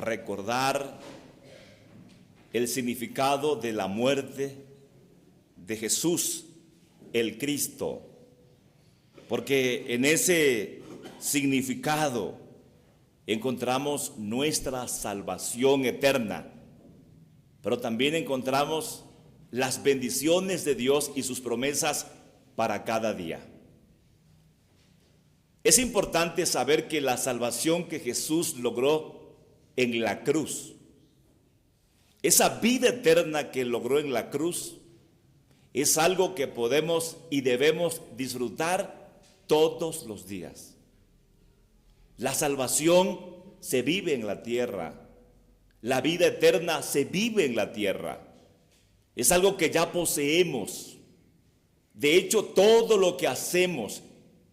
recordar el significado de la muerte de Jesús, el Cristo, porque en ese significado encontramos nuestra salvación eterna, pero también encontramos las bendiciones de Dios y sus promesas para cada día. Es importante saber que la salvación que Jesús logró en la cruz, esa vida eterna que logró en la cruz, es algo que podemos y debemos disfrutar todos los días. La salvación se vive en la tierra, la vida eterna se vive en la tierra. Es algo que ya poseemos. De hecho, todo lo que hacemos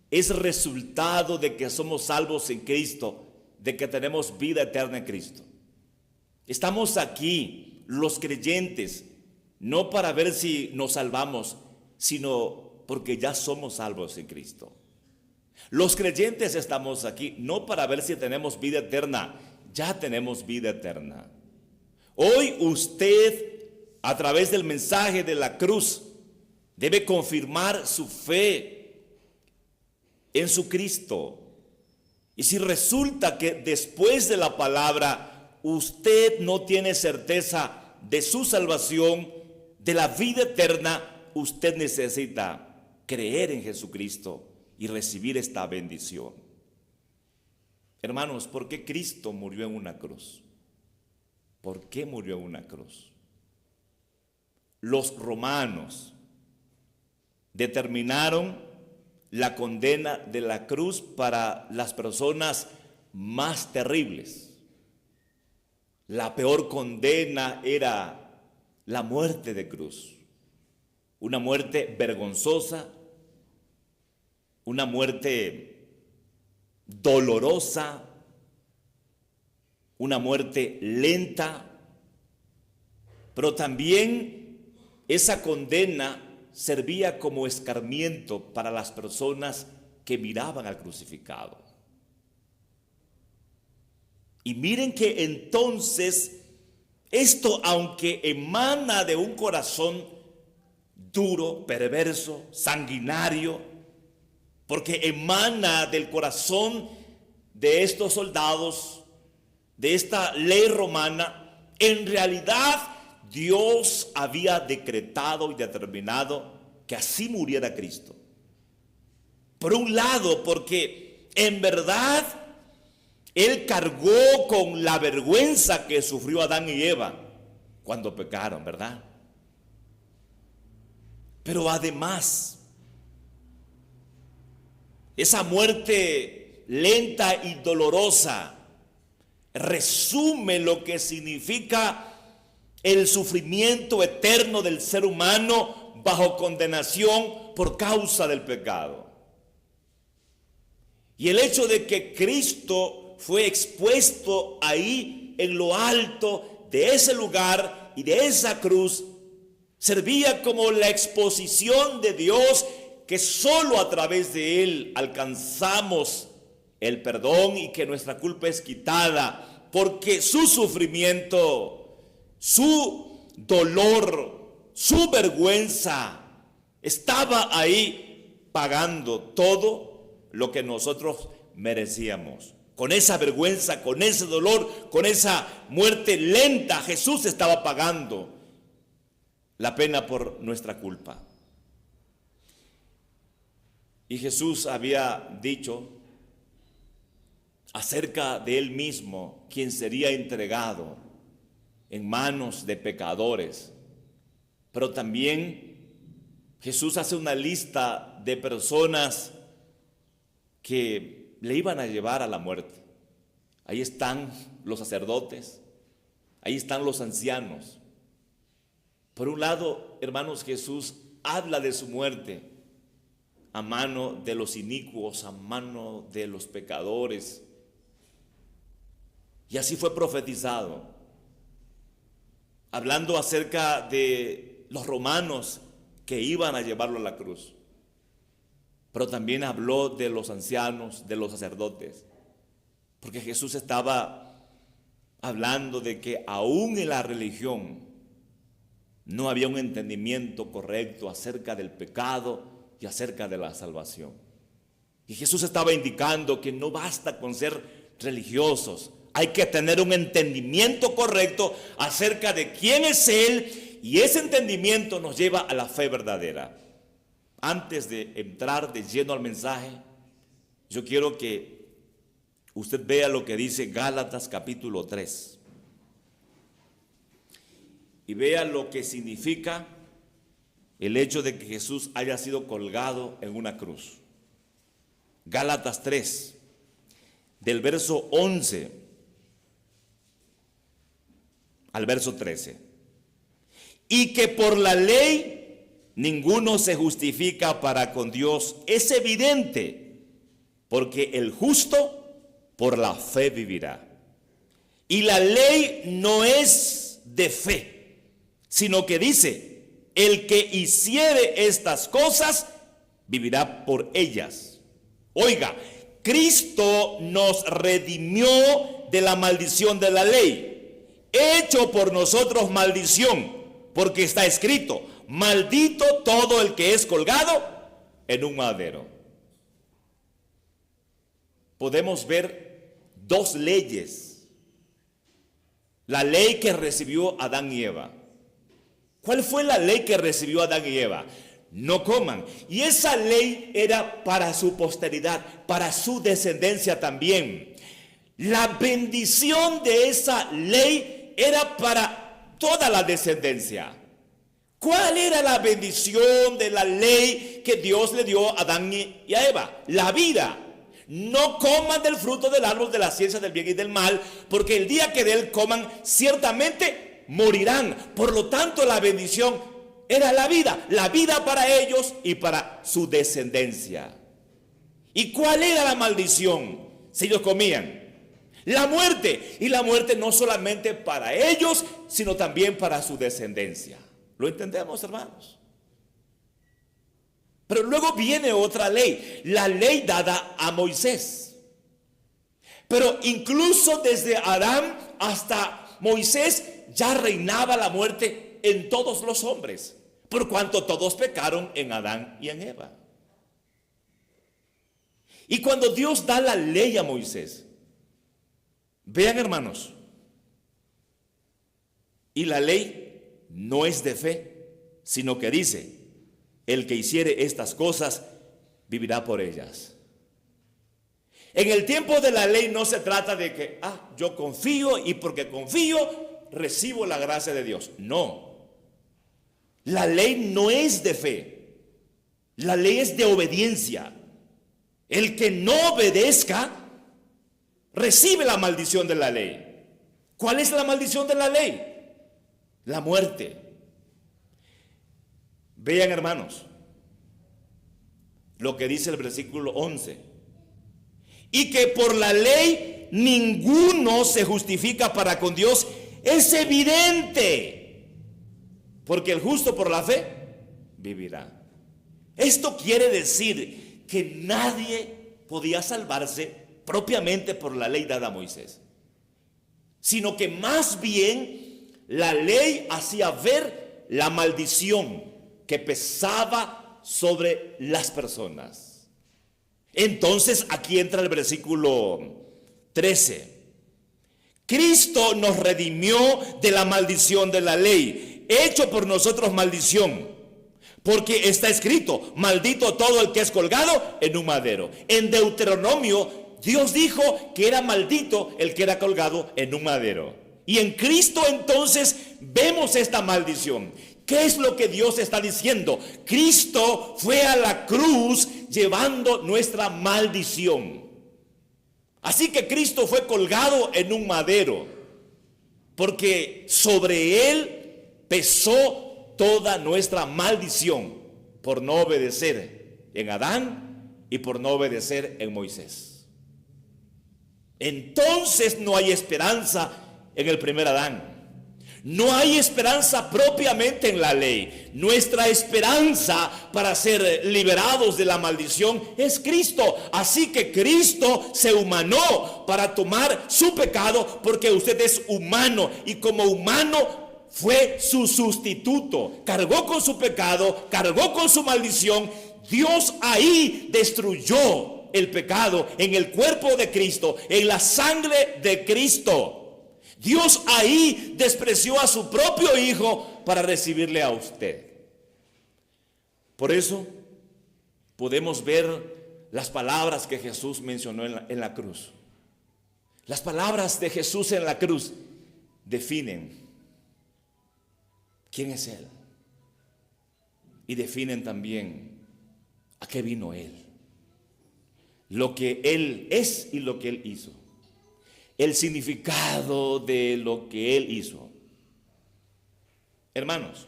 es resultado de que somos salvos en Cristo, de que tenemos vida eterna en Cristo. Estamos aquí, los creyentes, no para ver si nos salvamos, sino porque ya somos salvos en Cristo. Los creyentes estamos aquí no para ver si tenemos vida eterna, ya tenemos vida eterna. Hoy usted, a través del mensaje de la cruz, debe confirmar su fe en su Cristo. Y si resulta que después de la palabra usted no tiene certeza de su salvación, de la vida eterna, usted necesita creer en Jesucristo y recibir esta bendición. Hermanos, ¿por qué Cristo murió en una cruz? ¿Por qué murió en una cruz? Los romanos determinaron la condena de la cruz para las personas más terribles. La peor condena era la muerte de cruz, una muerte vergonzosa, una muerte dolorosa, una muerte lenta, pero también esa condena servía como escarmiento para las personas que miraban al crucificado. Y miren que entonces esto, aunque emana de un corazón duro, perverso, sanguinario, porque emana del corazón de estos soldados, de esta ley romana, en realidad Dios había decretado y determinado que así muriera Cristo. Por un lado, porque en verdad Él cargó con la vergüenza que sufrió Adán y Eva cuando pecaron, ¿verdad? Pero además, esa muerte lenta y dolorosa resume lo que significa el sufrimiento eterno del ser humano bajo condenación por causa del pecado. Y el hecho de que Cristo fue expuesto ahí en lo alto de ese lugar y de esa cruz servía como la exposición de Dios, que solo a través de Él alcanzamos el perdón y que nuestra culpa es quitada, porque su sufrimiento, su dolor, su vergüenza estaba ahí pagando todo lo que nosotros merecíamos. Con esa vergüenza, con ese dolor, con esa muerte lenta, Jesús estaba pagando la pena por nuestra culpa. Y Jesús había dicho acerca de Él mismo, quien sería entregado en manos de pecadores. Pero también Jesús hace una lista de personas que le iban a llevar a la muerte. Ahí están los sacerdotes, ahí están los ancianos. Por un lado, hermanos, Jesús habla de su muerte a mano de los inicuos, a mano de los pecadores. Y así fue profetizado, hablando acerca de los romanos que iban a llevarlo a la cruz. Pero también habló de los ancianos, de los sacerdotes, porque Jesús estaba hablando de que aún en la religión no había un entendimiento correcto acerca del pecado y acerca de la salvación. Y Jesús estaba indicando que no basta con ser religiosos, hay que tener un entendimiento correcto acerca de quién es Él, y ese entendimiento nos lleva a la fe verdadera. Antes de entrar de lleno al mensaje, yo quiero que usted vea lo que dice Gálatas capítulo 3 y vea lo que significa el hecho de que Jesús haya sido colgado en una cruz. Gálatas 3, del verso 11 al verso 13. Y que por la ley ninguno se justifica para con Dios, es evidente, porque el justo por la fe vivirá. Y la ley no es de fe, sino que dice, el que hiciere estas cosas, vivirá por ellas. Oiga, Cristo nos redimió de la maldición de la ley, hecho por nosotros maldición, porque está escrito, maldito todo el que es colgado en un madero. Podemos ver dos leyes. La ley que recibió Adán y Eva. ¿Cuál fue la ley que recibió Adán y Eva? No coman. Y esa ley era para su posteridad, para su descendencia también. La bendición de esa ley era para toda la descendencia. ¿Cuál era la bendición de la ley que Dios le dio a Adán y a Eva? La vida. No coman del fruto del árbol de la ciencia del bien y del mal, porque el día que de él coman, ciertamente morirán. Por lo tanto, la bendición era la vida para ellos y para su descendencia. ¿Y cuál era la maldición si ellos comían? La muerte. Y la muerte no solamente para ellos, sino también para su descendencia. ¿Lo entendemos, hermanos? Pero luego viene otra ley, la ley dada a Moisés. Pero incluso desde Adán hasta Moisés ya reinaba la muerte en todos los hombres, por cuanto todos pecaron en Adán y en Eva. Y cuando Dios da la ley a Moisés, vean, hermanos, y la ley no es de fe, sino que dice, el que hiciere estas cosas vivirá por ellas. En el tiempo de la ley no se trata de que, yo confío y porque confío recibo la gracia de Dios. No. La ley no es de fe. La ley es de obediencia. El que no obedezca recibe la maldición de la ley. ¿Cuál es la maldición de la ley? La muerte. Vean, hermanos, lo que dice el versículo 11. Y que por la ley ninguno se justifica para con Dios, es evidente, porque el justo por la fe vivirá. Esto quiere decir que nadie podía salvarse propiamente por la ley dada a Moisés, sino que más bien la ley hacía ver la maldición que pesaba sobre las personas. Entonces aquí entra el versículo 13. Cristo nos redimió de la maldición de la ley, hecho por nosotros maldición, porque está escrito, maldito todo el que es colgado en un madero. En Deuteronomio Dios dijo que era maldito el que era colgado en un madero. Y en Cristo entonces vemos esta maldición. ¿Qué es lo que Dios está diciendo? Cristo fue a la cruz llevando nuestra maldición. Así que Cristo fue colgado en un madero, porque sobre él pesó toda nuestra maldición por no obedecer en Adán y por no obedecer en Moisés. Entonces no hay esperanza en el primer Adán. No hay esperanza propiamente en la ley. Nuestra esperanza para ser liberados de la maldición es Cristo. Así que Cristo se humanó para tomar su pecado, porque usted es humano y como humano fue su sustituto. Cargó con su pecado, cargó con su maldición. Dios ahí destruyó el pecado en el cuerpo de Cristo, en la sangre de Cristo. Dios ahí despreció a su propio Hijo para recibirle a usted. Por eso podemos ver las palabras que Jesús mencionó en la cruz. Las palabras de Jesús en la cruz definen quién es Él y definen también a qué vino Él, lo que Él es y lo que Él hizo. El significado de lo que Él hizo. Hermanos,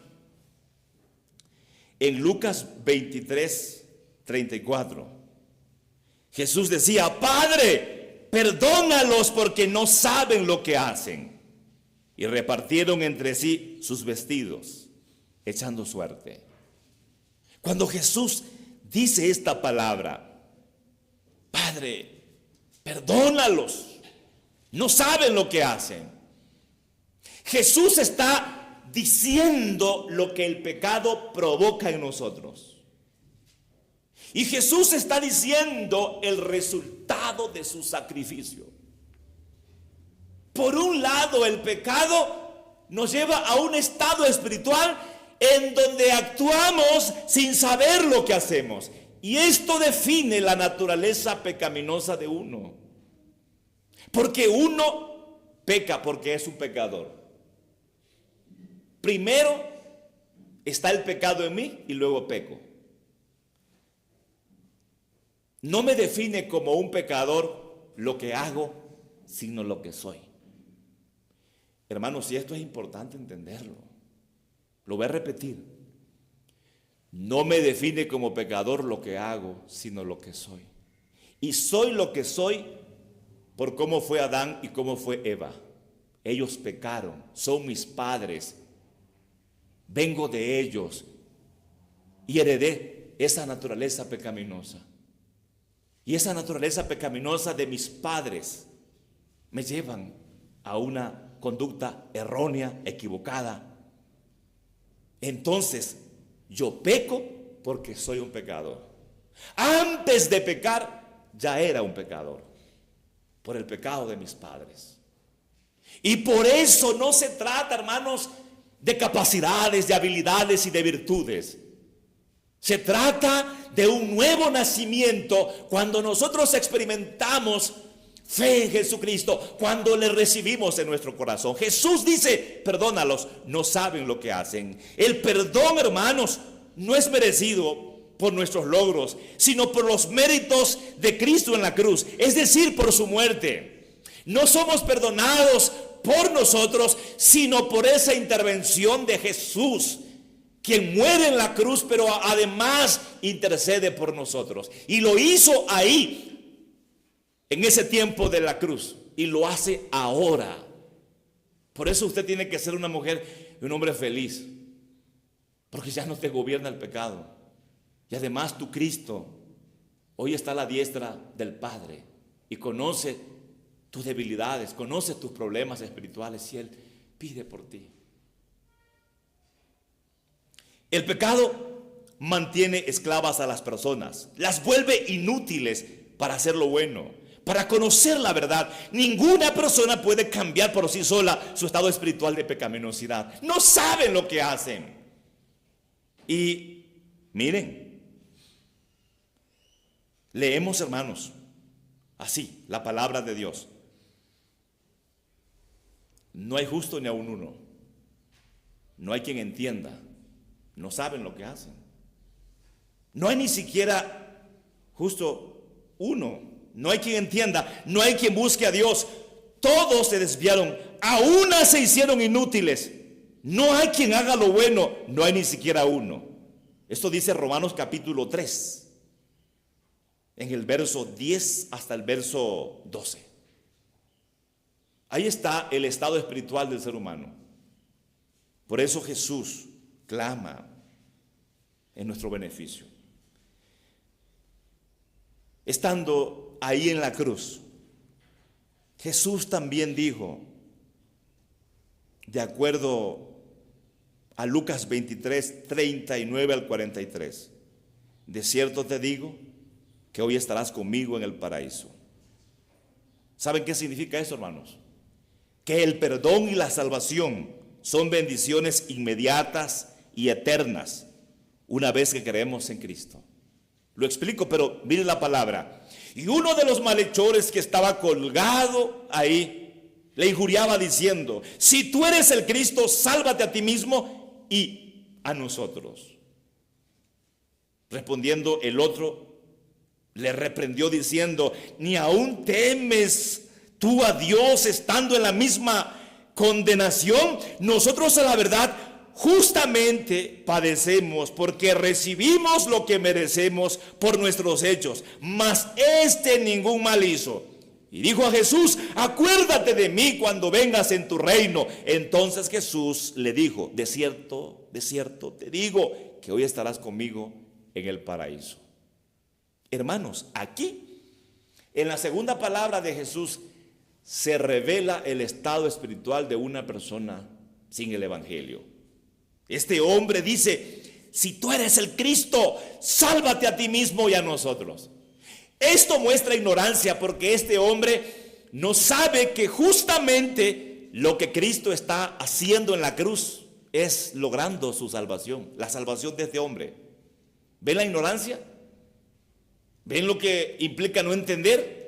en Lucas 23:34, Jesús decía: Padre, perdónalos porque no saben lo que hacen. Y repartieron entre sí sus vestidos, echando suerte. Cuando Jesús dice esta palabra: Padre, perdónalos, no saben lo que hacen. Jesús está diciendo lo que el pecado provoca en nosotros. Y Jesús está diciendo el resultado de su sacrificio. Por un lado, el pecado nos lleva a un estado espiritual en donde actuamos sin saber lo que hacemos. Y esto define la naturaleza pecaminosa de uno. Porque uno peca porque es un pecador. Primero está el pecado en mí y luego peco. No me define como un pecador lo que hago, sino lo que soy. Hermanos, y esto es importante entenderlo. Lo voy a repetir. No me define como pecador lo que hago, sino lo que soy. Y soy lo que soy por cómo fue Adán y cómo fue Eva. Ellos pecaron, son mis padres, vengo de ellos y heredé esa naturaleza pecaminosa. Y esa naturaleza pecaminosa de mis padres me llevan a una conducta errónea, equivocada. Entonces, yo peco porque soy un pecador. Antes de pecar, ya era un pecador. Por el pecado de mis padres. Y por eso no se trata, hermanos, de capacidades, de habilidades y de virtudes. Se trata de un nuevo nacimiento cuando nosotros experimentamos fe en Jesucristo, cuando le recibimos en nuestro corazón. Jesús dice: perdónalos, no saben lo que hacen. El perdón, hermanos, no es merecido por nuestros logros, sino por los méritos de Cristo en la cruz, es decir, por su muerte. No somos perdonados por nosotros, sino por esa intervención de Jesús, quien muere en la cruz, pero además intercede por nosotros. Y lo hizo ahí, en ese tiempo de la cruz, y lo hace ahora. Por eso usted tiene que ser una mujer y un hombre feliz, porque ya no te gobierna el pecado. Y además tu Cristo hoy está a la diestra del Padre y conoce tus debilidades, conoce tus problemas espirituales y Él pide por ti. El pecado mantiene esclavas a las personas, las vuelve inútiles para hacer lo bueno, para conocer la verdad. Ninguna persona puede cambiar por sí sola su estado espiritual de pecaminosidad. No saben lo que hacen. Y miren, leemos, hermanos, así la palabra de Dios. No hay justo ni aun uno. No hay quien entienda. No saben lo que hacen. No hay ni siquiera justo uno. No hay quien entienda. No hay quien busque a Dios. Todos se desviaron. A una se hicieron inútiles. No hay quien haga lo bueno. No hay ni siquiera uno. Esto dice Romanos capítulo 3. En el verso 10 hasta el verso 12. Ahí está el estado espiritual del ser humano. Por eso Jesús clama en nuestro beneficio. Estando ahí en la cruz, Jesús también dijo, de acuerdo a Lucas 23, 39 al 43, de cierto te digo que hoy estarás conmigo en el paraíso. ¿Saben qué significa eso, hermanos? Que el perdón y la salvación son bendiciones inmediatas y eternas una vez que creemos en Cristo. Lo explico, pero miren la palabra. Y uno de los malhechores que estaba colgado ahí le injuriaba diciendo, si tú eres el Cristo, sálvate a ti mismo y a nosotros. Respondiendo el otro, le reprendió diciendo, ni aún temes tú a Dios estando en la misma condenación. Nosotros a la verdad justamente padecemos porque recibimos lo que merecemos por nuestros hechos, mas ningún mal hizo. Y dijo a Jesús, acuérdate de mí cuando vengas en tu reino. Entonces Jesús le dijo, de cierto te digo que hoy estarás conmigo en el paraíso. Hermanos, aquí en la segunda palabra de Jesús se revela el estado espiritual de una persona sin el evangelio. Este hombre dice, si tú eres el Cristo, sálvate a ti mismo y a nosotros. Esto muestra ignorancia porque este hombre no sabe que justamente lo que Cristo está haciendo en la cruz es logrando su salvación, la salvación de este hombre. ¿Ven la ignorancia? ¿Ven lo que implica no entender?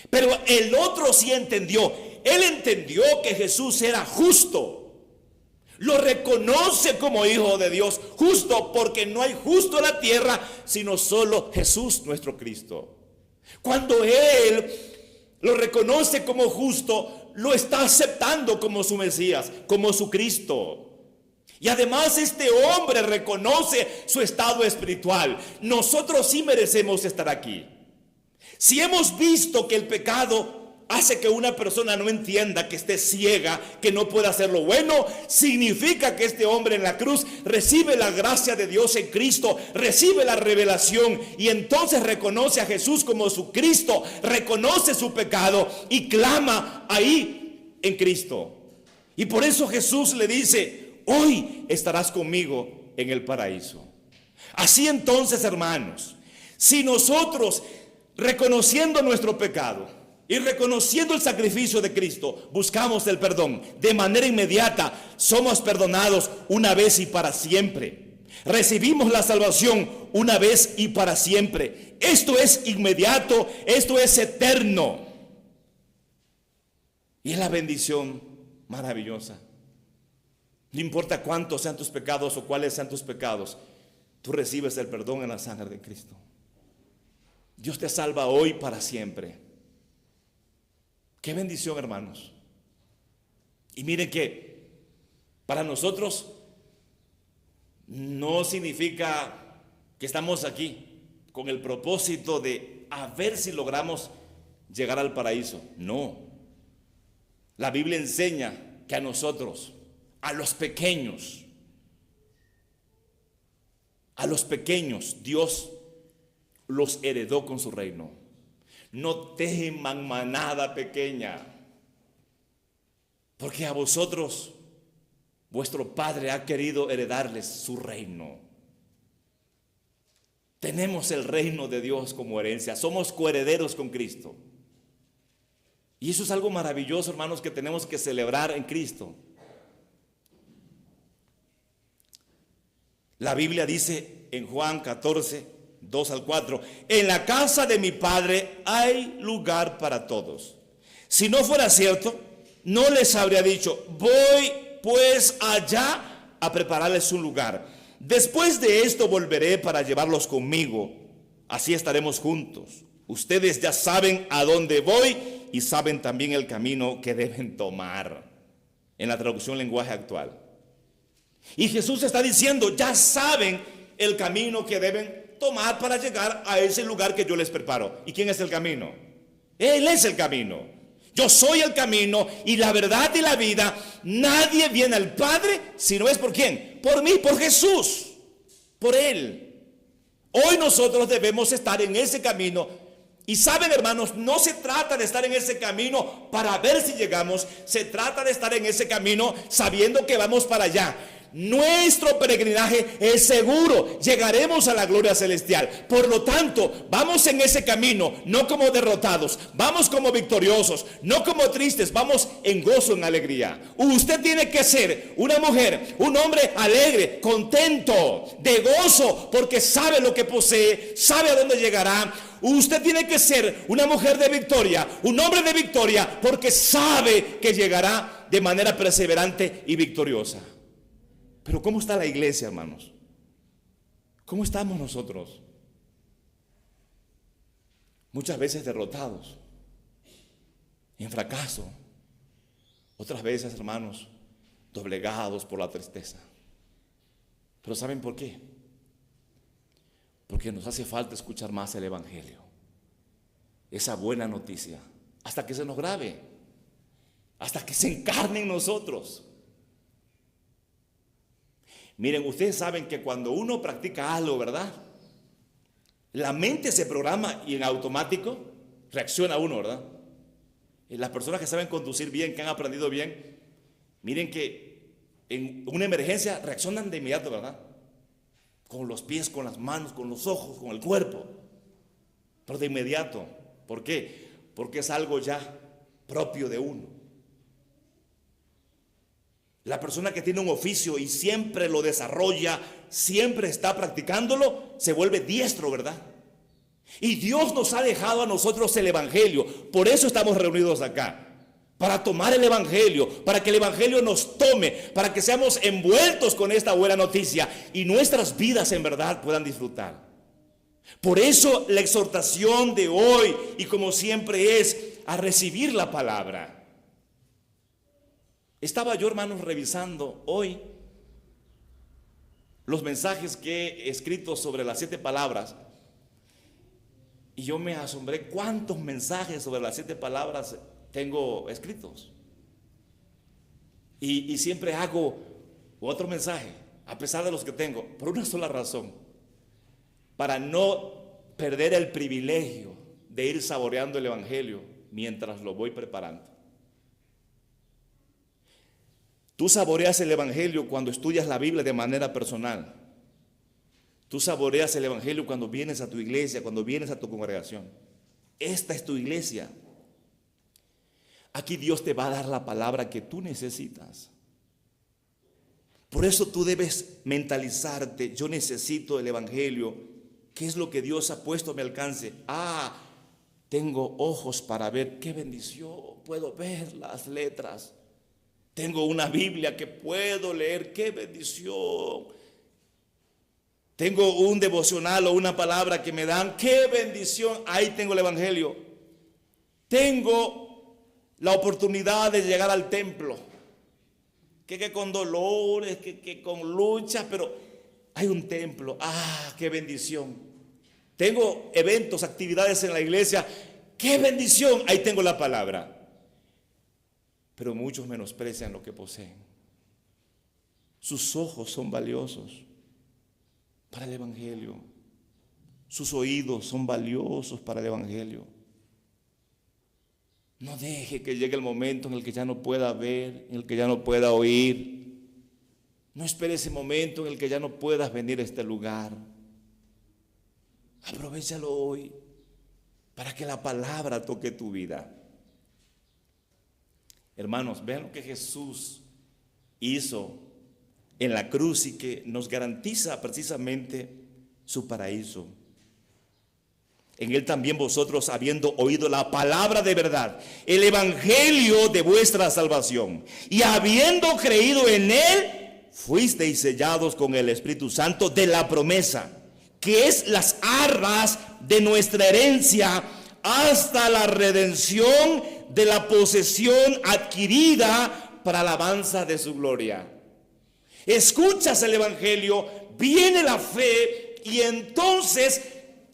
Pero el otro sí entendió. Él entendió que Jesús era justo. Lo reconoce como hijo de Dios, justo, porque no hay justo en la tierra, sino solo Jesús nuestro Cristo. Cuando Él lo reconoce como justo, lo está aceptando como su Mesías, como su Cristo. Y además este hombre reconoce su estado espiritual. Nosotros sí merecemos estar aquí. Si hemos visto que el pecado hace que una persona no entienda, que esté ciega, que no pueda hacer lo bueno, significa que este hombre en la cruz recibe la gracia de Dios en Cristo, recibe la revelación y entonces reconoce a Jesús como su Cristo, reconoce su pecado y clama ahí en Cristo. Y por eso Jesús le dice, hoy estarás conmigo en el paraíso. Así entonces, hermanos, si nosotros reconociendo nuestro pecado y reconociendo el sacrificio de Cristo, buscamos el perdón de manera inmediata, somos perdonados una vez y para siempre. Recibimos la salvación una vez y para siempre. Esto es inmediato, esto es eterno. Y es la bendición maravillosa. No importa cuántos sean tus pecados o cuáles sean tus pecados, tú recibes el perdón en la sangre de Cristo. Dios te salva hoy para siempre. Qué bendición, hermanos. Y miren que para nosotros no significa que estamos aquí con el propósito de a ver si logramos llegar al paraíso. No. La Biblia enseña que a nosotros, a los pequeños, Dios los heredó con su reino. No teman manada pequeña, porque a vosotros vuestro Padre ha querido heredarles su reino. Tenemos el reino de Dios como herencia, somos coherederos con Cristo. Y eso es algo maravilloso, hermanos, que tenemos que celebrar en Cristo. La Biblia dice en Juan 14, 2 al 4, en la casa de mi Padre hay lugar para todos. Si no fuera cierto, no les habría dicho, voy pues allá a prepararles un lugar. Después de esto volveré para llevarlos conmigo. Así estaremos juntos. Ustedes ya saben a dónde voy y saben también el camino que deben tomar. En la traducción lenguaje actual. Y Jesús está diciendo, ya saben el camino que deben tomar para llegar a ese lugar que yo les preparo. ¿Y quién es el camino? Él es el camino. Yo soy el camino y la verdad y la vida. Nadie viene al Padre si no es por ¿quién? Por mí, por Jesús, por Él. Hoy nosotros debemos estar en ese camino. Y saben, hermanos, no se trata de estar en ese camino para ver si llegamos. Se trata de estar en ese camino sabiendo que vamos para allá. Nuestro peregrinaje es seguro, llegaremos a la gloria celestial. Por lo tanto, vamos en ese camino, no como derrotados, vamos como victoriosos, no como tristes, vamos en gozo, en alegría. Usted tiene que ser una mujer, un hombre alegre, contento, de gozo, porque sabe lo que posee, sabe a dónde llegará. Usted tiene que ser una mujer de victoria, un hombre de victoria, porque sabe que llegará de manera perseverante y victoriosa. Pero ¿cómo está la iglesia, hermanos? ¿Cómo estamos nosotros? Muchas veces derrotados, en fracaso. Otras veces, hermanos, doblegados por la tristeza. Pero ¿saben por qué? Porque nos hace falta escuchar más el Evangelio, esa buena noticia, hasta que se nos grabe, hasta que se encarne en nosotros. Miren, ustedes saben que cuando uno practica algo, ¿verdad? La mente se programa y en automático reacciona uno, ¿verdad? Y las personas que saben conducir bien, que han aprendido bien, miren que en una emergencia reaccionan de inmediato, ¿verdad? Con los pies, con las manos, con los ojos, con el cuerpo. Pero de inmediato. ¿Por qué? Porque es algo ya propio de uno. La persona que tiene un oficio y siempre lo desarrolla, siempre está practicándolo, se vuelve diestro, ¿verdad? Y Dios nos ha dejado a nosotros el Evangelio. Por eso estamos reunidos acá. Para tomar el Evangelio, para que el Evangelio nos tome, para que seamos envueltos con esta buena noticia y nuestras vidas en verdad puedan disfrutar. Por eso la exhortación de hoy, y como siempre, es a recibir la palabra. Estaba yo, hermanos, revisando hoy los mensajes que he escrito sobre las 7 palabras. Y yo me asombré cuántos mensajes sobre las 7 palabras tengo escritos. Y siempre hago otro mensaje, a pesar de los que tengo, por una sola razón: para no perder el privilegio de ir saboreando el Evangelio mientras lo voy preparando. Tú saboreas el Evangelio cuando estudias la Biblia de manera personal. Tú saboreas el Evangelio cuando vienes a tu iglesia, cuando vienes a tu congregación. Esta es tu iglesia. Aquí Dios te va a dar la palabra que tú necesitas. Por eso tú debes mentalizarte: yo necesito el Evangelio. ¿Qué es lo que Dios ha puesto a mi alcance? Tengo ojos para ver. ¡Qué bendición! Puedo ver las letras. Tengo una Biblia que puedo leer. ¡Qué bendición! Tengo un devocional o una palabra que me dan. ¡Qué bendición! Ahí tengo el Evangelio. Tengo la oportunidad de llegar al templo. Que con dolores, que con luchas, pero hay un templo. ¡Qué bendición! Tengo eventos, actividades en la iglesia. ¡Qué bendición! Ahí tengo la palabra. Pero muchos menosprecian lo que poseen. Sus ojos son valiosos para el Evangelio. Sus oídos son valiosos para el Evangelio. No deje que llegue el momento en el que ya no pueda ver, en el que ya no pueda oír. No espere ese momento en el que ya no puedas venir a este lugar. Aprovéchalo hoy para que la palabra toque tu vida. Hermanos, vean lo que Jesús hizo en la cruz y que nos garantiza precisamente su paraíso. En él también vosotros, habiendo oído la palabra de verdad, el evangelio de vuestra salvación, y habiendo creído en él, fuisteis sellados con el Espíritu Santo de la promesa, que es las arras de nuestra herencia hasta la redención de la posesión adquirida para alabanza de su gloria. Escuchas el evangelio, viene la fe y entonces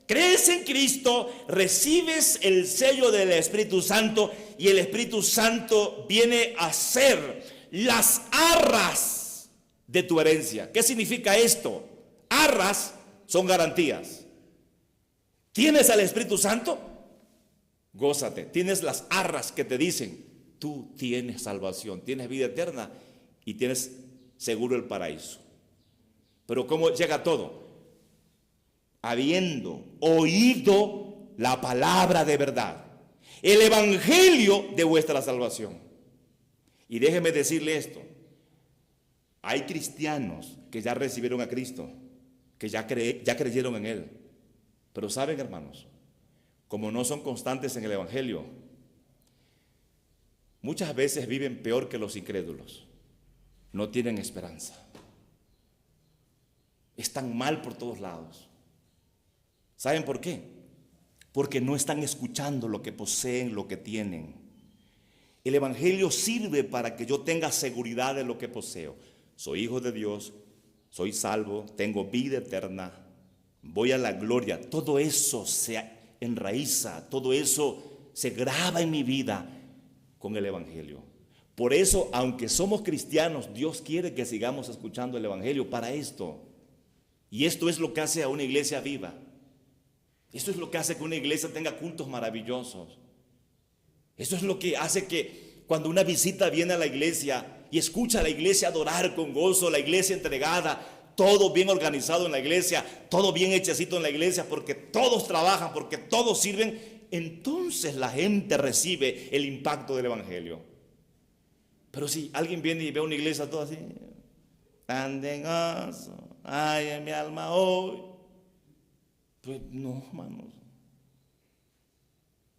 crees en Cristo, recibes el sello del Espíritu Santo y el Espíritu Santo viene a ser las arras de tu herencia. ¿Qué significa esto? Arras son garantías. ¿Tienes al Espíritu Santo? Gózate. Tienes las arras que te dicen, tú tienes salvación, tienes vida eterna y tienes seguro el paraíso. Pero ¿cómo llega todo? Habiendo oído la palabra de verdad, el evangelio de vuestra salvación. Y déjeme decirle esto, hay cristianos que ya recibieron a Cristo, que ya creyeron en Él, pero saben, hermanos, como no son constantes en el evangelio, muchas veces viven peor que los incrédulos, no tienen esperanza, están mal por todos lados. ¿Saben por qué? Porque no están escuchando lo que poseen, lo que tienen. El evangelio sirve para que yo tenga seguridad de lo que poseo. Soy hijo de Dios, soy salvo, tengo vida eterna, voy a la gloria. Todo eso se enraiza, todo eso se graba en mi vida con el evangelio. Por eso, aunque somos cristianos, Dios quiere que sigamos escuchando el evangelio para esto. Y esto es lo que hace a una iglesia viva. Esto es lo que hace que una iglesia tenga cultos maravillosos. Esto es lo que hace que cuando una visita viene a la iglesia y escucha a la iglesia adorar con gozo, la iglesia entregada, todo bien organizado en la iglesia, todo bien hechecito en la iglesia, porque todos trabajan, porque todos sirven, entonces la gente recibe el impacto del evangelio. Pero si alguien viene y ve una iglesia toda así, tan de gozo, ay, en mi alma hoy, pues no, hermanos.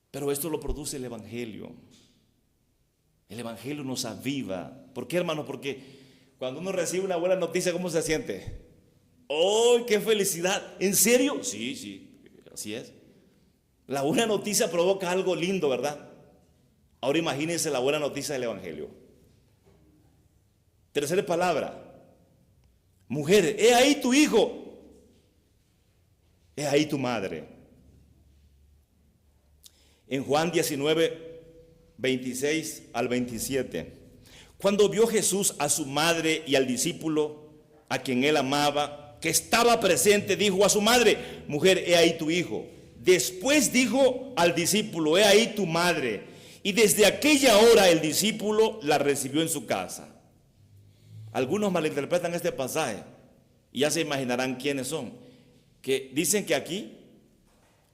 Pero esto lo produce el evangelio. El evangelio nos aviva. ¿Por qué, hermanos? Porque cuando uno recibe una buena noticia, ¿cómo se siente? ¡Oh, qué felicidad! ¿En serio? Sí, sí, así es. La buena noticia provoca algo lindo, ¿verdad? Ahora imagínense la buena noticia del evangelio. Tercera palabra. Mujer, he ahí tu hijo. He ahí tu madre. En Juan 19, 26 al 27. Cuando vio Jesús a su madre y al discípulo a quien él amaba, que estaba presente, dijo a su madre, mujer, he ahí tu hijo. Después dijo al discípulo, he ahí tu madre. Y desde aquella hora el discípulo la recibió en su casa. Algunos malinterpretan este pasaje y ya se imaginarán quiénes son. Que dicen que aquí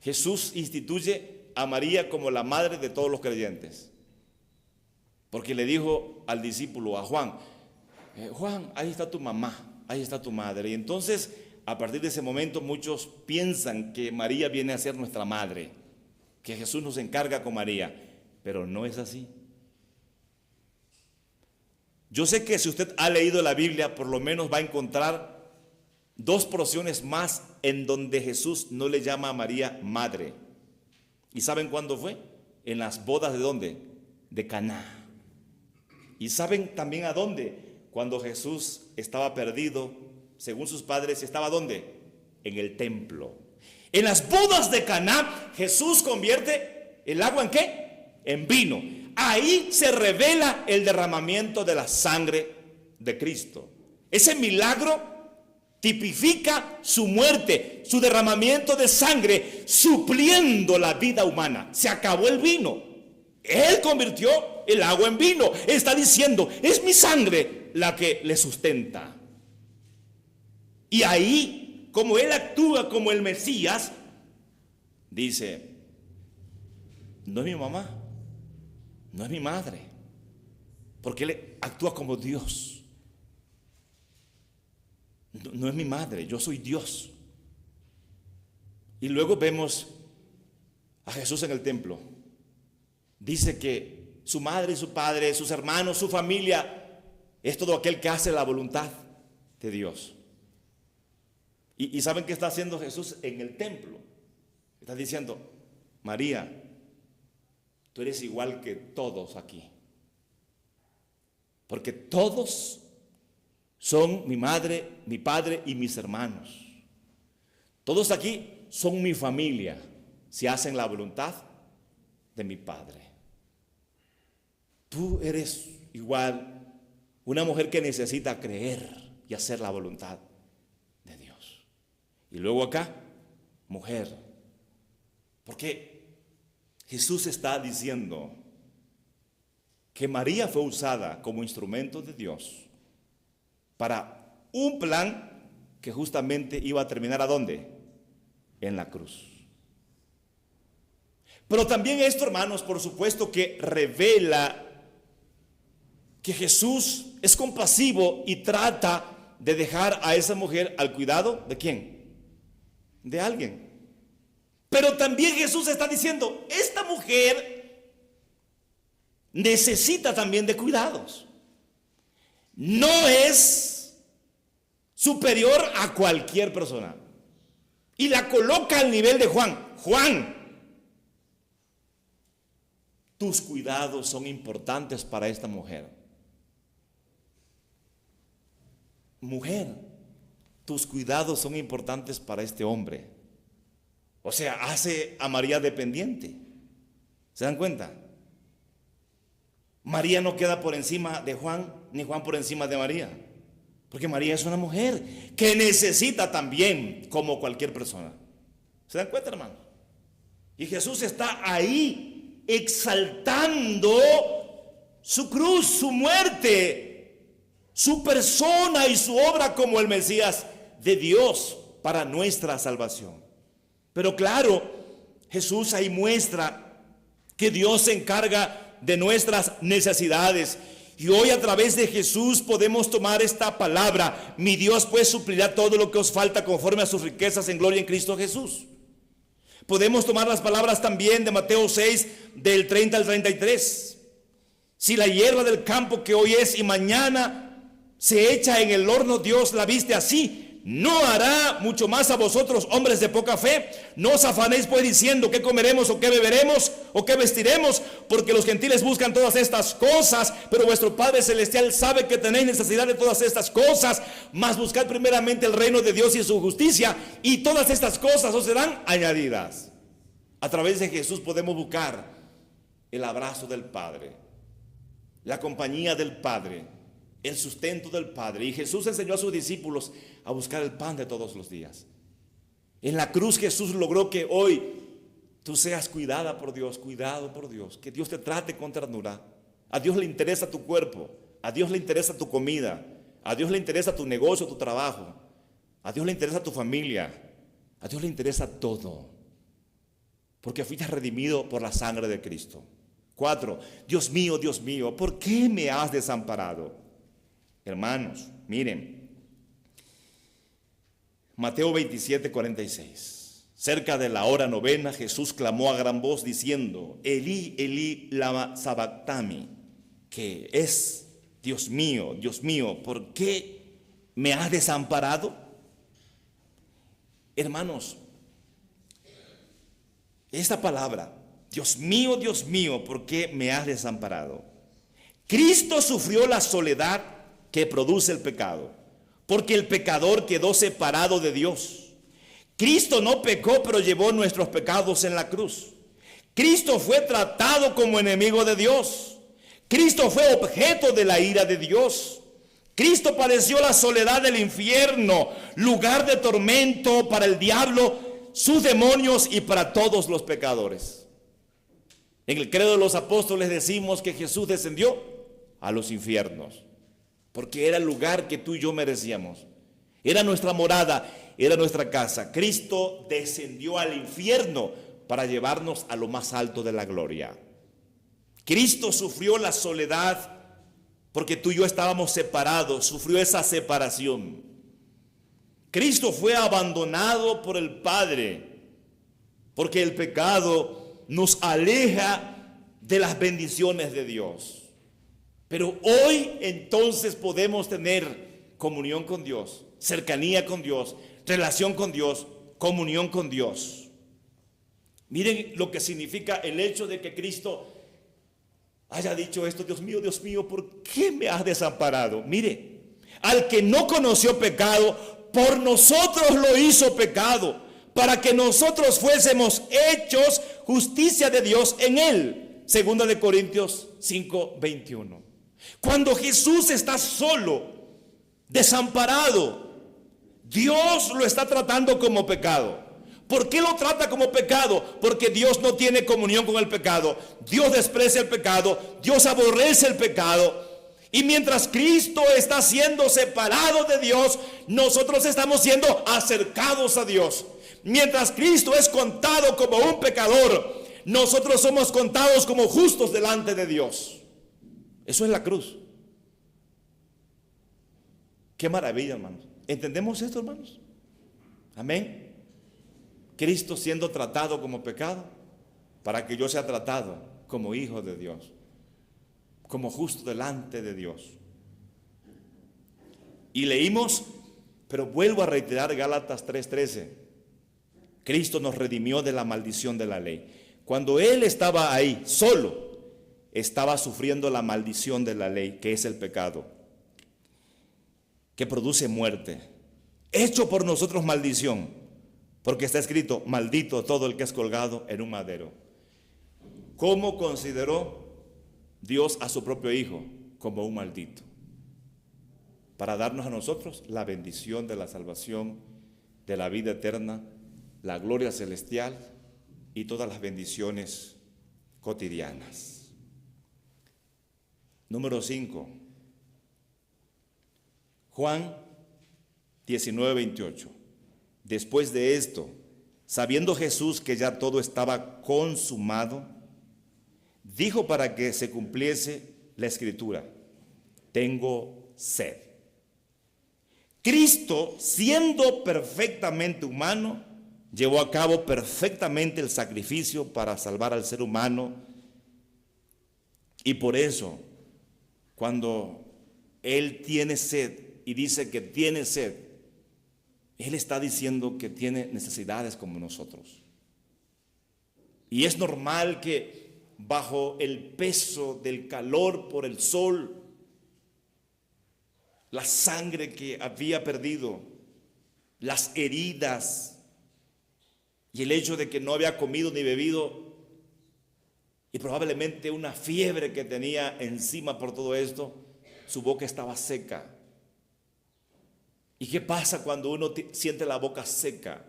Jesús instituye a María como la madre de todos los creyentes. Porque le dijo al discípulo, a Juan, Juan, ahí está tu mamá, ahí está tu madre. Y entonces, a partir de ese momento, muchos piensan que María viene a ser nuestra madre, que Jesús nos encarga con María, pero no es así. Yo sé que si usted ha leído la Biblia, por lo menos va a encontrar dos porciones más en donde Jesús no le llama a María madre. ¿Y saben cuándo fue? En las bodas ¿de dónde? De Caná. ¿Y saben también a dónde? Cuando Jesús estaba perdido, según sus padres, ¿estaba dónde? En el templo. En las bodas de Caná, Jesús convierte el agua ¿en qué? En vino. Ahí se revela el derramamiento de la sangre de Cristo. Ese milagro tipifica su muerte, su derramamiento de sangre, supliendo la vida humana. Se acabó el vino. Él convirtió el agua en vino. Está diciendo, es mi sangre la que le sustenta. Y ahí, como Él actúa como el Mesías, dice, no es mi mamá, no es mi madre, porque Él actúa como Dios. No es mi madre, yo soy Dios. Y luego vemos a Jesús en el templo. Dice que su madre y su padre, sus hermanos, su familia, es todo aquel que hace la voluntad de Dios. ¿Y saben qué está haciendo Jesús en el templo? Está diciendo, María, tú eres igual que todos aquí. Porque todos son mi madre, mi padre y mis hermanos. Todos aquí son mi familia si hacen la voluntad de mi Padre. Tú eres igual una mujer que necesita creer y hacer la voluntad de Dios. Y luego acá, mujer, porque Jesús está diciendo que María fue usada como instrumento de Dios para un plan que justamente iba a terminar ¿a dónde? En la cruz. Pero también esto, hermanos, por supuesto que revela que Jesús es compasivo y trata de dejar a esa mujer al cuidado ¿de quién? De alguien. Pero también Jesús está diciendo, esta mujer necesita también de cuidados. No es superior a cualquier persona. Y la coloca al nivel de Juan. Juan, tus cuidados son importantes para esta mujer. Mujer, tus cuidados son importantes para este hombre. O sea, hace a María dependiente. ¿Se dan cuenta? María no queda por encima de Juan, ni Juan por encima de María. Porque María es una mujer que necesita también como cualquier persona. ¿Se dan cuenta, hermano? Y Jesús está ahí exaltando su cruz, su muerte, su persona y su obra como el Mesías de Dios para nuestra salvación. Pero claro, Jesús ahí muestra que Dios se encarga de nuestras necesidades. Y hoy a través de Jesús podemos tomar esta palabra: mi Dios pues suplirá todo lo que os falta conforme a sus riquezas en gloria en Cristo Jesús. Podemos tomar las palabras también de Mateo 6, del 30 al 33. Si la hierba del campo que hoy es y mañana se echa en el horno, Dios la viste así, ¿no hará mucho más a vosotros, hombres de poca fe? No os afanéis pues diciendo qué comeremos o qué beberemos o qué vestiremos, porque los gentiles buscan todas estas cosas, pero vuestro Padre Celestial sabe que tenéis necesidad de todas estas cosas. Mas buscad primeramente el reino de Dios y su justicia, y todas estas cosas os serán añadidas. A través de Jesús podemos buscar el abrazo del Padre, la compañía del Padre, el sustento del Padre. Y Jesús enseñó a sus discípulos a buscar el pan de todos los días. En la cruz Jesús logró que hoy tú seas cuidada por Dios, cuidado por Dios, que Dios te trate con ternura. A Dios le interesa tu cuerpo, a Dios le interesa tu comida, a Dios le interesa tu negocio, tu trabajo, a Dios le interesa tu familia, a Dios le interesa todo, porque fuiste redimido por la sangre de Cristo. 4, Dios mío, ¿por qué me has desamparado? Hermanos, miren, Mateo 27, 46. Cerca de la hora novena, Jesús clamó a gran voz diciendo: Elí, Elí, lama sabactami, que es: Dios mío, ¿por qué me has desamparado? Hermanos, esta palabra, Dios mío, ¿por qué me has desamparado? Cristo sufrió la soledad que produce el pecado, porque el pecador quedó separado de Dios. Cristo no pecó, pero llevó nuestros pecados en la cruz. Cristo fue tratado como enemigo de Dios. Cristo fue objeto de la ira de Dios. Cristo padeció la soledad del infierno, lugar de tormento para el diablo, sus demonios y para todos los pecadores. En el credo de los apóstoles decimos que Jesús descendió a los infiernos, porque era el lugar que tú y yo merecíamos. Era nuestra morada, era nuestra casa. Cristo descendió al infierno para llevarnos a lo más alto de la gloria. Cristo sufrió la soledad porque tú y yo estábamos separados, sufrió esa separación. Cristo fue abandonado por el Padre, porque el pecado nos aleja de las bendiciones de Dios. Pero hoy entonces podemos tener comunión con Dios, cercanía con Dios, relación con Dios, comunión con Dios. Miren lo que significa el hecho de que Cristo haya dicho esto: Dios mío, ¿por qué me has desamparado? Mire, al que no conoció pecado, por nosotros lo hizo pecado, para que nosotros fuésemos hechos justicia de Dios en Él. 2 Corintios 5:21. Cuando Jesús está solo, desamparado, Dios lo está tratando como pecado. ¿Por qué lo trata como pecado? Porque Dios no tiene comunión con el pecado. Dios desprecia el pecado. Dios aborrece el pecado. Y mientras Cristo está siendo separado de Dios, nosotros estamos siendo acercados a Dios. Mientras Cristo es contado como un pecador, nosotros somos contados como justos delante de Dios. Eso es la cruz. Qué maravilla, hermanos. ¿Entendemos esto, hermanos? Amén. Cristo siendo tratado como pecado para que yo sea tratado como hijo de Dios, como justo delante de Dios. Y leímos, pero vuelvo a reiterar Gálatas 3:13. Cristo nos redimió de la maldición de la ley. Cuando Él estaba ahí, solo, estaba sufriendo la maldición de la ley, que es el pecado, que produce muerte, hecho por nosotros maldición. Porque está escrito, maldito todo el que es colgado en un madero. ¿Cómo consideró Dios a su propio Hijo? Como un maldito. Para darnos a nosotros la bendición de la salvación, de la vida eterna, la gloria celestial y todas las bendiciones cotidianas. Número 5. Juan 19:28. Después de esto, sabiendo Jesús que ya todo estaba consumado, dijo para que se cumpliese la escritura: tengo sed. Cristo, siendo perfectamente humano, llevó a cabo perfectamente el sacrificio para salvar al ser humano. Y por eso, cuando Él tiene sed y dice que tiene sed, Él está diciendo que tiene necesidades como nosotros. Y es normal que bajo el peso del calor por el sol, la sangre que había perdido, las heridas y el hecho de que no había comido ni bebido y probablemente una fiebre que tenía encima por todo esto, su boca estaba seca. ¿Y qué pasa cuando uno siente la boca seca?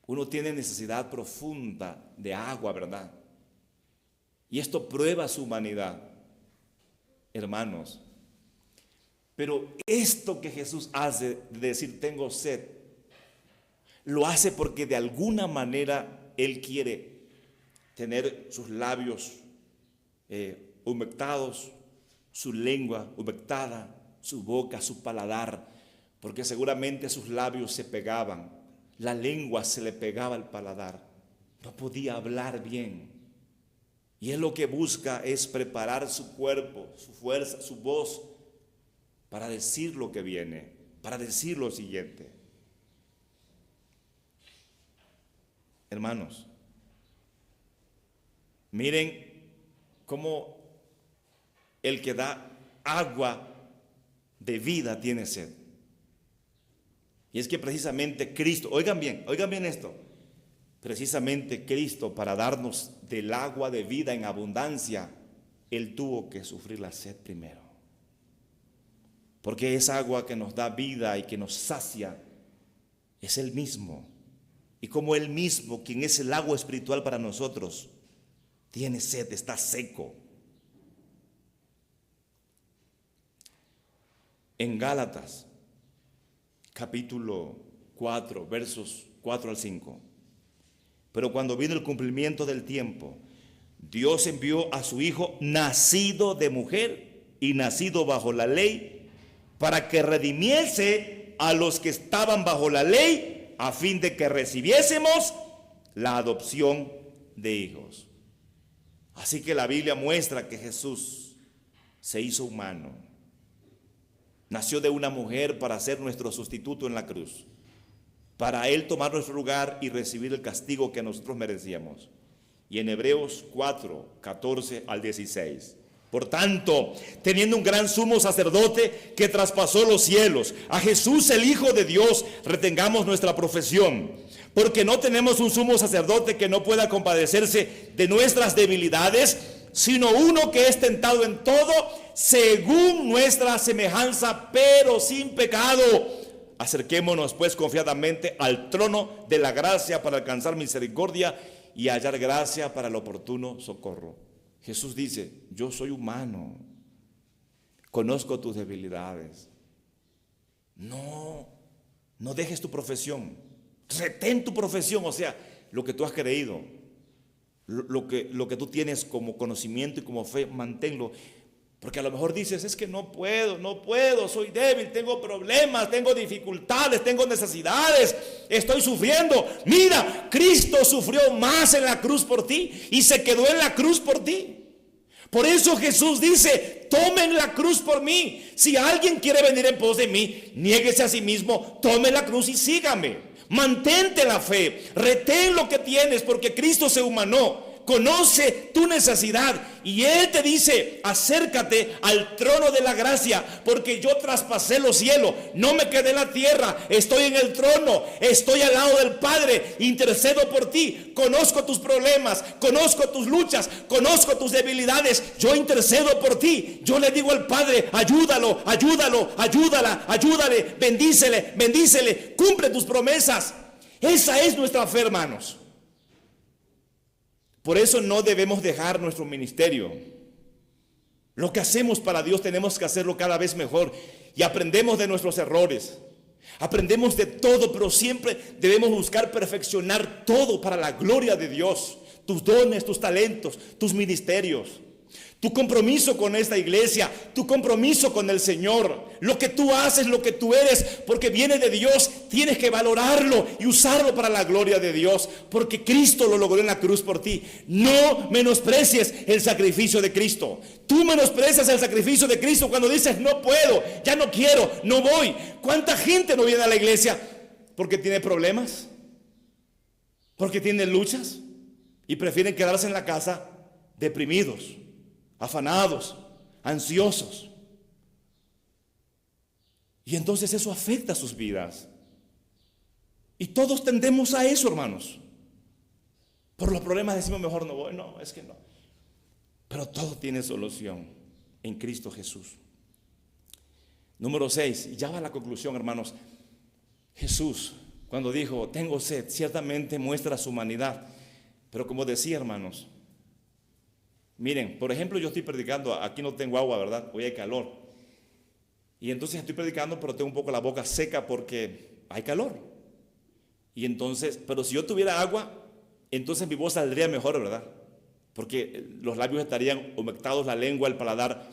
Uno tiene necesidad profunda de agua, ¿verdad? Y esto prueba su humanidad, hermanos. Pero esto que Jesús hace de decir tengo sed, lo hace porque de alguna manera Él quiere tener sus labios humectados, su lengua humectada, su boca, su paladar, porque seguramente sus labios se pegaban, la lengua se le pegaba al paladar, no podía hablar bien. Y Él lo que busca es preparar su cuerpo, su fuerza, su voz, para decir lo que viene, para decir lo siguiente. Hermanos, miren cómo el que da agua de vida tiene sed. Y es que precisamente Cristo, oigan bien esto, precisamente Cristo, para darnos del agua de vida en abundancia, Él tuvo que sufrir la sed primero. Porque esa agua que nos da vida y que nos sacia es Él mismo. Y como Él mismo, quien es el agua espiritual para nosotros, tiene sed, está seco. En Gálatas, capítulo 4, versos 4 al 5. Pero cuando vino el cumplimiento del tiempo, Dios envió a su Hijo, nacido de mujer y nacido bajo la ley, para que redimiese a los que estaban bajo la ley, a fin de que recibiésemos la adopción de hijos. Así que la Biblia muestra que Jesús se hizo humano. Nació de una mujer para ser nuestro sustituto en la cruz, para Él tomar nuestro lugar y recibir el castigo que nosotros merecíamos. Y en Hebreos 4, 14 al 16. Por tanto, teniendo un gran sumo sacerdote que traspasó los cielos, a Jesús el Hijo de Dios, retengamos nuestra profesión. Porque no tenemos un sumo sacerdote que no pueda compadecerse de nuestras debilidades, sino uno que es tentado en todo, según nuestra semejanza, pero sin pecado. Acerquémonos pues confiadamente al trono de la gracia para alcanzar misericordia y hallar gracia para el oportuno socorro. Jesús dice, yo soy humano, conozco tus debilidades. No dejes tu profesión, retén tu profesión, o sea, lo que tú has creído, lo que tú tienes como conocimiento y como fe, manténlo. Porque a lo mejor dices, es que no puedo, soy débil, tengo problemas, tengo dificultades, tengo necesidades, estoy sufriendo. Mira, Cristo sufrió más en la cruz por ti y se quedó en la cruz por ti. Por eso Jesús dice, tomen la cruz por mí. Si alguien quiere venir en pos de mí, niéguese a sí mismo, tome la cruz y sígame. Mantente la fe, retén lo que tienes, porque Cristo se humanó. Conoce tu necesidad y Él te dice, acércate al trono de la gracia, porque yo traspasé los cielos, no me quedé en la tierra, estoy en el trono, estoy al lado del Padre, intercedo por ti, conozco tus problemas, conozco tus luchas, conozco tus debilidades, yo intercedo por ti. Yo le digo al Padre, ayúdalo, ayúdale, bendícele, cumple tus promesas. Esa es nuestra fe, hermanos. Por eso no debemos dejar nuestro ministerio. Lo que hacemos para Dios tenemos que hacerlo cada vez mejor. Y aprendemos de nuestros errores. Aprendemos de todo, pero siempre debemos buscar perfeccionar todo para la gloria de Dios. Tus dones, tus talentos, tus ministerios. Tu compromiso con esta iglesia, tu compromiso con el Señor, lo que tú haces, lo que tú eres, porque viene de Dios, tienes que valorarlo y usarlo para la gloria de Dios, porque Cristo lo logró en la cruz por ti. No menosprecies el sacrificio de Cristo. Tú menosprecias el sacrificio de Cristo cuando dices, no puedo, ya no quiero, no voy. ¿Cuánta gente no viene a la iglesia? Porque tiene problemas, porque tiene luchas y prefieren quedarse en la casa deprimidos, afanados, ansiosos. Y entonces eso afecta a sus vidas. Y todos tendemos a eso, hermanos. Por los problemas decimos, mejor no voy. No, es que no. Pero todo tiene solución en Cristo Jesús. Número 6, y ya va a la conclusión, hermanos. Jesús, cuando dijo, tengo sed, ciertamente muestra su humanidad. Pero como decía, hermanos, miren, por ejemplo, yo estoy predicando, aquí no tengo agua, ¿verdad? Hoy hay calor. Y entonces estoy predicando, pero tengo un poco la boca seca porque hay calor. Y entonces, pero si yo tuviera agua, entonces mi voz saldría mejor, ¿verdad? Porque los labios estarían humectados, la lengua, el paladar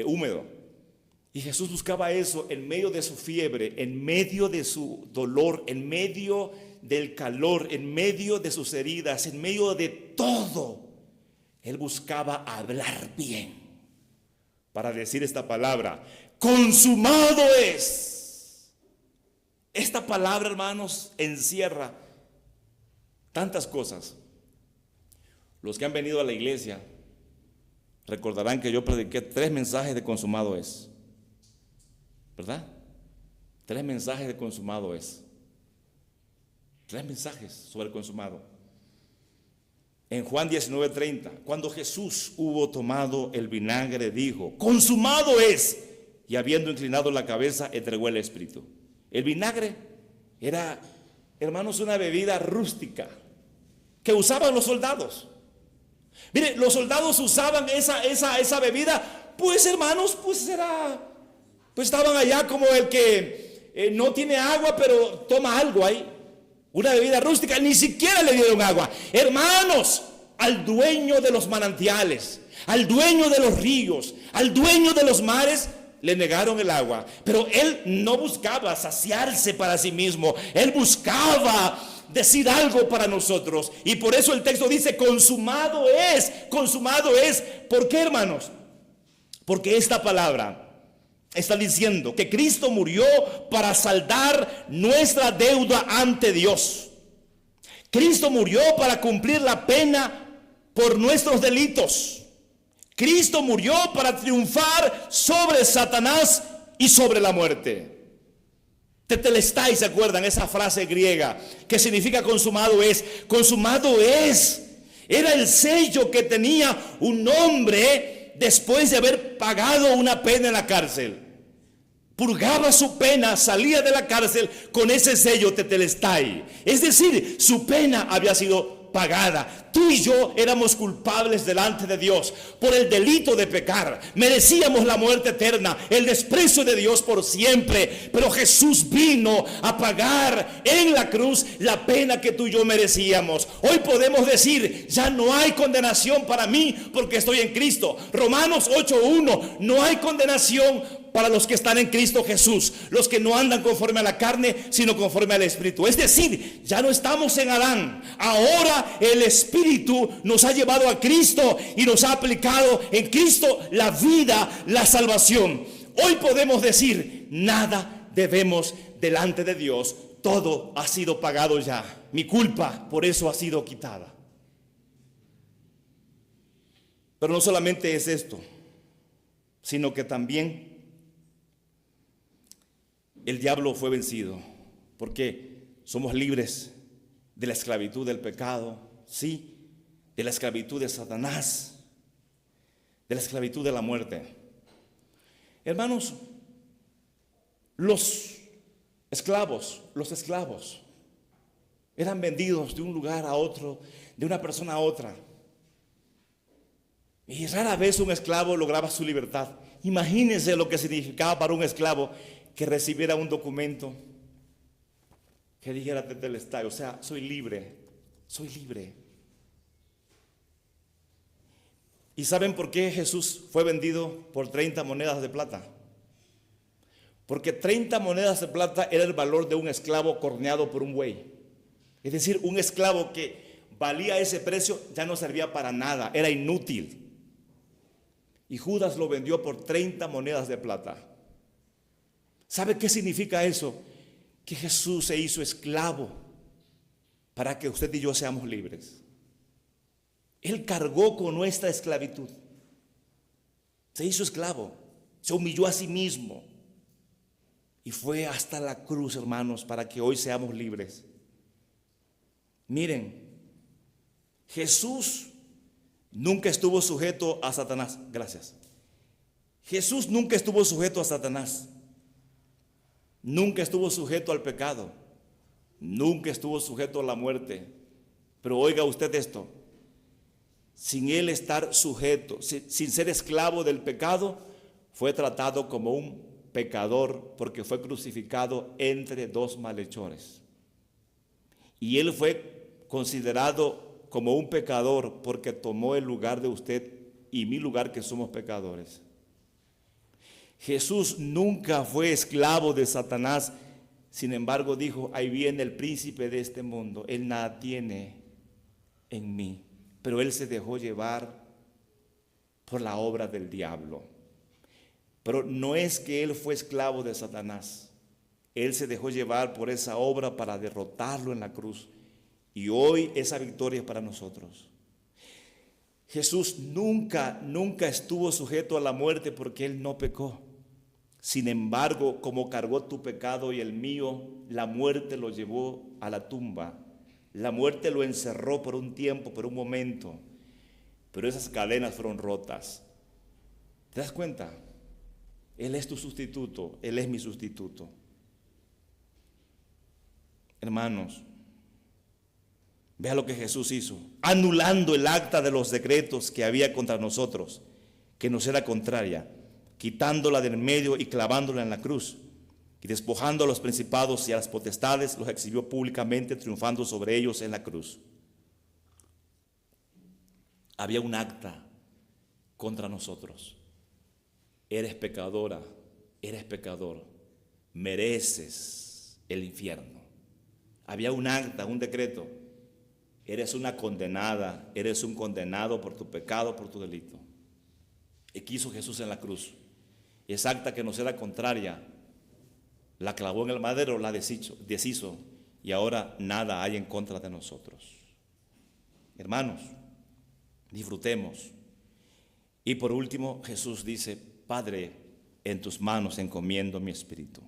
húmedo. Y Jesús buscaba eso en medio de su fiebre, en medio de su dolor, en medio del calor, en medio de sus heridas, en medio de todo. Él buscaba hablar bien para decir esta palabra, consumado es. Esta palabra, hermanos, encierra tantas cosas. Los que han venido a la iglesia recordarán que yo prediqué 3 mensajes de consumado es, ¿verdad? 3 mensajes de consumado es. 3 mensajes sobre el consumado. En Juan 19:30, cuando Jesús hubo tomado el vinagre, dijo, consumado es, y habiendo inclinado la cabeza, entregó el Espíritu. El vinagre era, hermanos, una bebida rústica que usaban los soldados. Mire, los soldados usaban esa bebida, pues hermanos, pues estaban allá como el que no tiene agua, pero toma algo ahí. Una bebida rústica, ni siquiera le dieron agua. Hermanos, al dueño de los manantiales, al dueño de los ríos, al dueño de los mares, le negaron el agua. Pero él no buscaba saciarse para sí mismo. Él buscaba decir algo para nosotros. Y por eso el texto dice, consumado es, consumado es. ¿Por qué, hermanos? Porque esta palabra está diciendo que Cristo murió para saldar nuestra deuda ante Dios. Cristo murió para cumplir la pena por nuestros delitos. Cristo murió para triunfar sobre Satanás y sobre la muerte. Tetelestai, ¿se acuerdan? Esa frase griega que significa consumado es. Consumado es. Era el sello que tenía un hombre después de haber pagado una pena en la cárcel. Purgaba su pena, salía de la cárcel con ese sello tetelestai. Es decir, su pena había sido pagada. Tú y yo éramos culpables delante de Dios por el delito de pecar. Merecíamos la muerte eterna, el desprecio de Dios por siempre. Pero Jesús vino a pagar en la cruz la pena que tú y yo merecíamos. Hoy podemos decir, ya no hay condenación para mí porque estoy en Cristo. Romanos 8:1, no hay condenación para los que están en Cristo Jesús, los que no andan conforme a la carne, sino conforme al Espíritu. Es decir, ya no estamos en Adán. Ahora el Espíritu nos ha llevado a Cristo y nos ha aplicado en Cristo la vida, la salvación. Hoy podemos decir, nada debemos delante de Dios. Todo ha sido pagado ya. Mi culpa por eso ha sido quitada. Pero no solamente es esto, sino que también el diablo fue vencido, porque somos libres de la esclavitud del pecado, sí, de la esclavitud de Satanás, de la esclavitud de la muerte. Hermanos, los esclavos eran vendidos de un lugar a otro, de una persona a otra. Y rara vez un esclavo lograba su libertad. Imagínense lo que significaba para un esclavo que recibiera un documento que dijera tetelestai, o sea, soy libre. ¿Y saben por qué Jesús fue vendido por 30 monedas de plata? Porque 30 monedas de plata era el valor de un esclavo corneado por un buey. Es decir, un esclavo que valía ese precio ya no servía para nada, era inútil. Y Judas lo vendió por 30 monedas de plata. ¿Sabe qué significa eso? Que Jesús se hizo esclavo para que usted y yo seamos libres. Él cargó con nuestra esclavitud. Se hizo esclavo, se humilló a sí mismo y fue hasta la cruz, hermanos, para que hoy seamos libres. Miren, Jesús nunca estuvo sujeto a Satanás. Gracias. Jesús nunca estuvo sujeto a Satanás. Nunca estuvo sujeto al pecado. Nunca estuvo sujeto a la muerte. Pero oiga usted esto. Sin él estar sujeto, sin ser esclavo del pecado, fue tratado como un pecador porque fue crucificado entre dos malhechores. Y él fue considerado como un pecador porque tomó el lugar de usted y mi lugar, que somos pecadores. Jesús nunca fue esclavo de Satanás. Sin embargo dijo, ahí viene el príncipe de este mundo, él nada tiene en mí. Pero él se dejó llevar por la obra del diablo. Pero no es que él fue esclavo de Satanás. Él se dejó llevar por esa obra para derrotarlo en la cruz. Y hoy esa victoria es para nosotros. Jesús nunca estuvo sujeto a la muerte porque él no pecó. Sin embargo, como cargó tu pecado y el mío, la muerte lo llevó a la tumba. La muerte lo encerró por un tiempo, por un momento, pero esas cadenas fueron rotas. ¿Te das cuenta? Él es tu sustituto, Él es mi sustituto. Hermanos, vea lo que Jesús hizo, anulando el acta de los decretos que había contra nosotros, que nos era contraria, quitándola del medio y clavándola en la cruz. Y despojando a los principados y a las potestades, los exhibió públicamente, triunfando sobre ellos en la cruz. Había un acta contra nosotros. Eres pecadora, eres pecador, mereces el infierno. Había un acta, un decreto. Eres una condenada, eres un condenado por tu pecado, por tu delito. ¿Y qué hizo Jesús en la cruz? Esa acta que nos era contraria, la clavó en el madero, la deshizo, y ahora nada hay en contra de nosotros. Hermanos, disfrutemos. Y por último, Jesús dice, Padre, en tus manos encomiendo mi espíritu.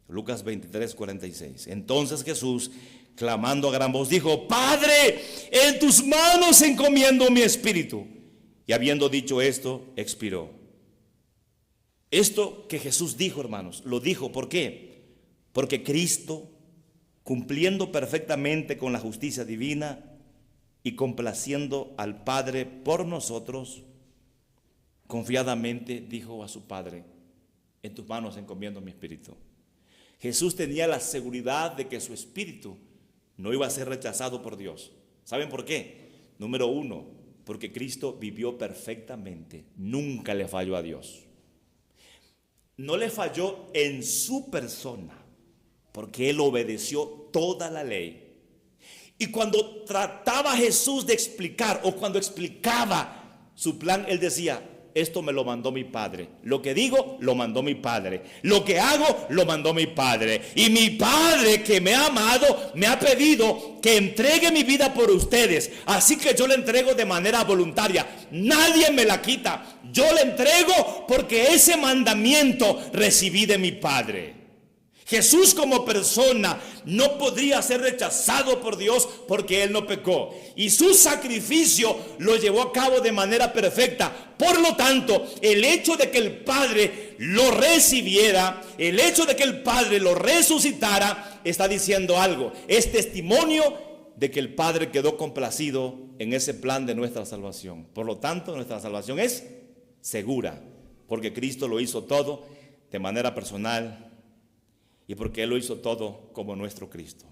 Lucas 23, 46. Entonces Jesús, clamando a gran voz, dijo: Padre, en tus manos encomiendo mi espíritu. Y habiendo dicho esto, expiró. Esto que Jesús dijo, hermanos, lo dijo, ¿por qué? Porque Cristo, cumpliendo perfectamente con la justicia divina y complaciendo al Padre por nosotros, confiadamente dijo a su Padre: en tus manos encomiendo mi espíritu. Jesús tenía la seguridad de que su espíritu no iba a ser rechazado por Dios. ¿Saben por qué? Número uno, porque Cristo vivió perfectamente, nunca le falló a Dios. No le falló en su persona, porque Él obedeció toda la ley. Y cuando trataba Jesús de explicar, o cuando explicaba su plan, Él decía: esto me lo mandó mi Padre. Lo que digo, lo mandó mi Padre. Lo que hago, lo mandó mi Padre. Y mi Padre, que me ha amado, me ha pedido que entregue mi vida por ustedes. Así que yo la entrego de manera voluntaria. Nadie me la quita. Yo la entrego porque ese mandamiento recibí de mi Padre. Jesús como persona no podría ser rechazado por Dios porque Él no pecó. Y su sacrificio lo llevó a cabo de manera perfecta. Por lo tanto, el hecho de que el Padre lo recibiera, el hecho de que el Padre lo resucitara, está diciendo algo. Es testimonio de que el Padre quedó complacido en ese plan de nuestra salvación. Por lo tanto, nuestra salvación es segura, porque Cristo lo hizo todo de manera personal y porque Él lo hizo todo como nuestro Cristo.